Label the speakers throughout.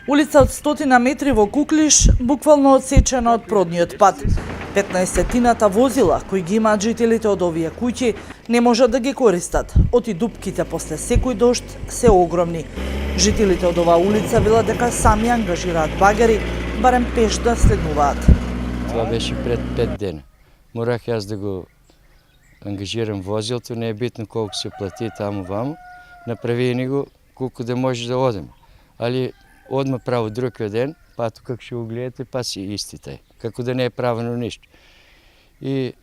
Speaker 1: Улица од 100 метри во Куклиш, буквално одсечена од продниот пат. 15-тината возила кои ги имаат жителите од овие куќи не можат да ги користат, оти дупките после секој дожд се огромни. Жителите од оваа улица велат дека сами ангажираат багери, барем пеш да следнуваат.
Speaker 2: Това беше пред 5 дена. Морах аз да го ангажирам возилото, не е битно колко се плати таму ваму, направи ни го колко да може да одем. Али одма право другия ден, пато как ще го гледате, па си истите. Како да не е правено нищо. И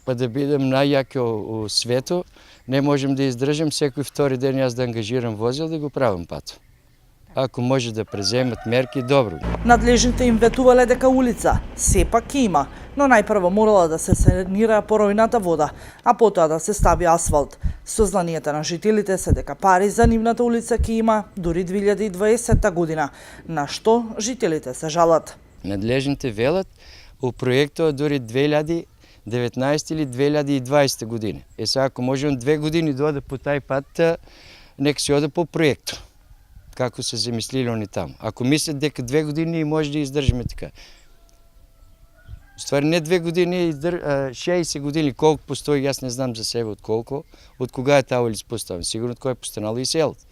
Speaker 2: па да бидем најјаки у свето, не можем да издржам секој втори ден аз да ангажирам возил да го правам пато. Ако може да преземат мерки, добро.
Speaker 1: Надлежните им ветувале дека улица сепак ќе има, но најпрво морала да се санира поројната вода, а потоа да се стави асфалт. Сознанията на жителите се дека пари за нивната улица ќе има дури 2020 година, на што жителите се жалат.
Speaker 2: Надлежните велат у проектот дури 2019 или 2020 година. Сега ако можем 2 години да оде по тај пат, нека си оде по проектот. Како се замислили они таму. Ако мислят дека 2 години и може да издржиме така. Ствари не 2 години, 60 години, колко постои, аз не знам за себе от колко, от кога е тази улица поставена. Сигурно от кой е постанало и селото.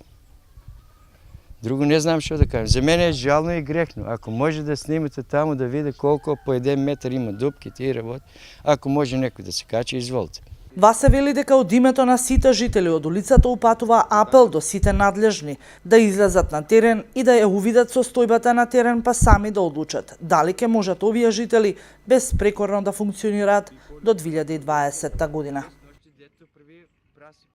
Speaker 2: Друго не знам што да кажем. За мен е жално и грехно. Ако може да снимате таму да види колко по 1 метар има дупки и работи, ако може некој да се качи, изволите.
Speaker 1: Васе вели дека од името на сите жители од улицата упатува апел до сите надлежни да излезат на терен и да ја увидат состојбата на терен, па сами да одлучат дали ќе можат овие жители безпрекорно да функционираат до 2020 година.